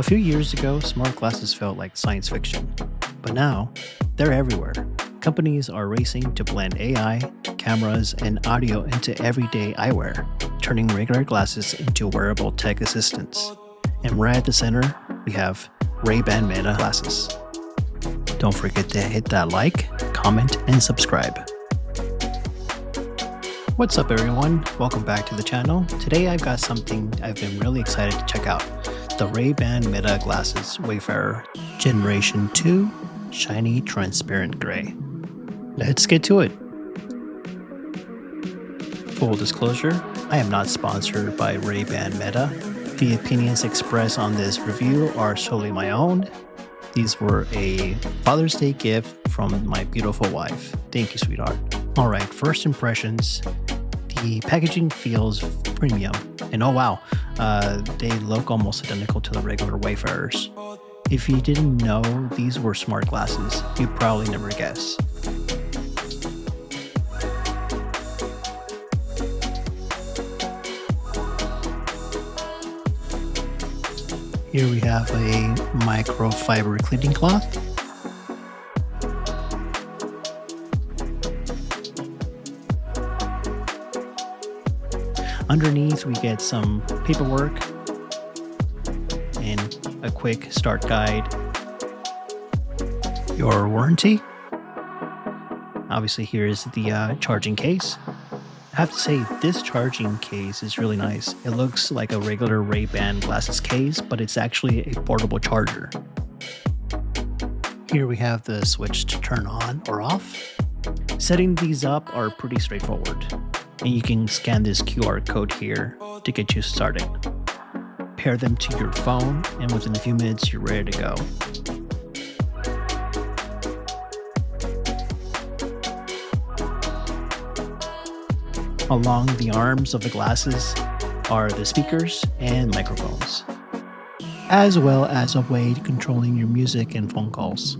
A few years ago, smart glasses felt like science fiction, but now they're everywhere. Companies are racing to blend AI, cameras, and audio into everyday eyewear, turning regular glasses into wearable tech assistants. And right at the center, we have Ray-Ban Meta glasses. Don't forget to hit that like, comment, and subscribe. What's up everyone? Welcome back to the channel. Today I've got something I've been really excited to check out. The Ray-Ban Meta Glasses Wayfarer Generation 2 Shiny Transparent Gray. Let's get to it. Full disclosure, I am not sponsored by Ray-Ban Meta. The opinions expressed on this review are solely my own. These were a Father's Day gift from my beautiful wife. Thank you, sweetheart. Alright, first impressions. The packaging feels premium. And oh wow, they look almost identical to the regular Wayfarers. If you didn't know these were smart glasses, you'd probably never guess. Here we have a microfiber cleaning cloth. Underneath we get some paperwork and a quick start guide. Your warranty. Obviously here is the charging case. I have to say this charging case is really nice. It looks like a regular Ray-Ban glasses case, but it's actually a portable charger. Here we have the switch to turn on or off. Setting these up are pretty straightforward. And you can scan this QR code here to get you started. Pair them to your phone, and within a few minutes, you're ready to go. Along the arms of the glasses are the speakers and microphones, as well as a way to controlling your music and phone calls.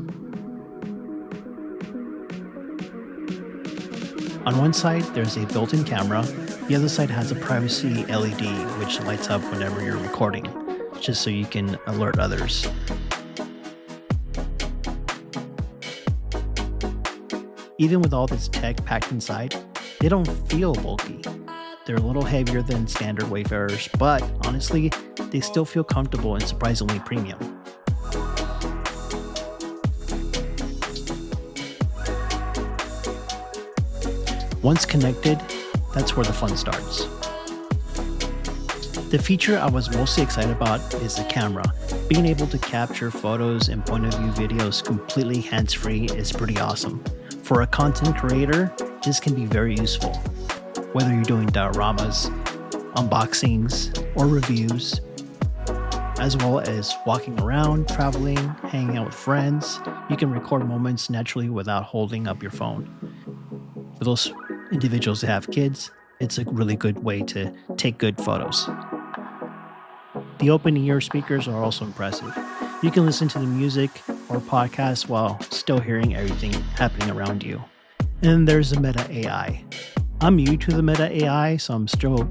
On one side, there's a built-in camera. The other side has a privacy LED, which lights up whenever you're recording, just so you can alert others. Even with all this tech packed inside, they don't feel bulky. They're a little heavier than standard Wayfarers, but honestly, they still feel comfortable and surprisingly premium. Once connected, that's where the fun starts. The feature I was mostly excited about is the camera. Being able to capture photos and point of view videos completely hands-free is pretty awesome. For a content creator, this can be very useful. Whether you're doing dioramas, unboxings, or reviews, as well as walking around, traveling, hanging out with friends, you can record moments naturally without holding up your phone. For those individuals that have kids, it's a really good way to take good photos. The open-ear speakers are also impressive. You can listen to the music or podcasts while still hearing everything happening around you. And then there's the Meta AI. I'm new to the Meta AI, so I'm still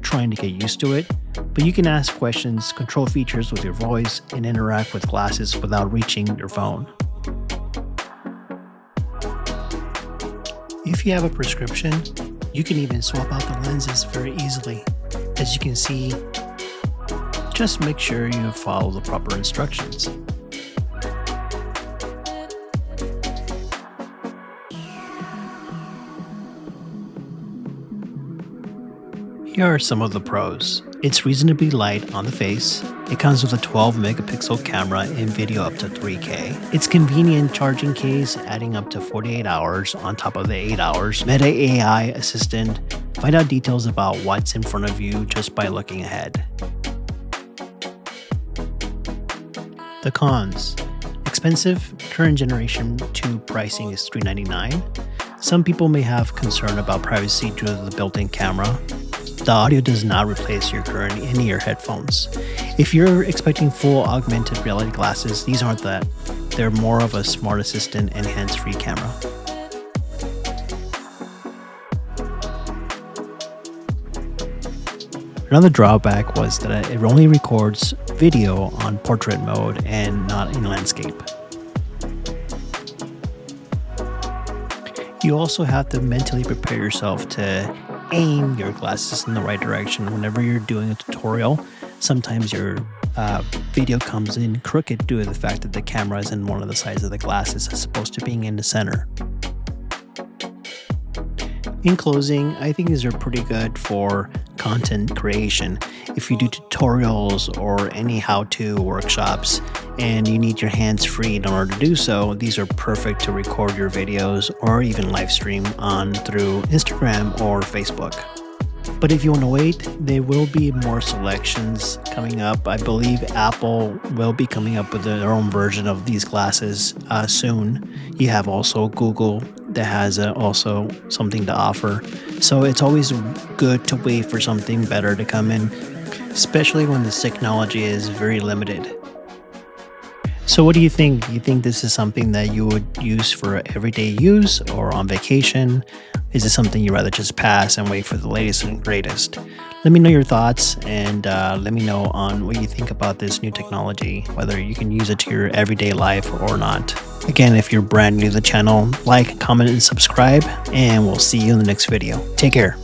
trying to get used to it. But you can ask questions, control features with your voice, and interact with glasses without reaching your phone. If you have a prescription, you can even swap out the lenses very easily. As you can see, just make sure you follow the proper instructions. Here are some of the pros. It's reasonably light on the face. It comes with a 12 megapixel camera and video up to 3K. It's convenient charging case, adding up to 48 hours on top of the 8 hours. Meta AI assistant. Find out details about what's in front of you just by looking ahead. The cons. Expensive. Current generation 2 pricing is $399. Some people may have concern about privacy due to the built-in camera. The audio does not replace your current in-ear headphones. If you're expecting full augmented reality glasses, these aren't that. They're more of a smart assistant and hands-free camera. Another drawback was that it only records video on portrait mode and not in landscape. You also have to mentally prepare yourself to aim your glasses in the right direction whenever you're doing a tutorial. Sometimes your video comes in crooked due to the fact that the camera is in one of the sides of the glasses as opposed to being in the center. In closing, I think these are pretty good for content creation. If you do tutorials or any how-to workshops and you need your hands free in order to do so, these are perfect to record your videos or even live stream on through Instagram or Facebook. But if you want to wait, there will be more selections coming up. I believe Apple will be coming up with their own version of these glasses soon. You have also Google that has also something to offer. So it's always good to wait for something better to come in, especially when this technology is very limited. So what do you think? Do you think this is something that you would use for everyday use or on vacation? Is it something you'd rather just pass and wait for the latest and greatest? Let me know your thoughts and let me know on what you think about this new technology, whether you can use it to your everyday life or not. Again, if you're brand new to the channel, like, comment, and subscribe, and we'll see you in the next video. Take care.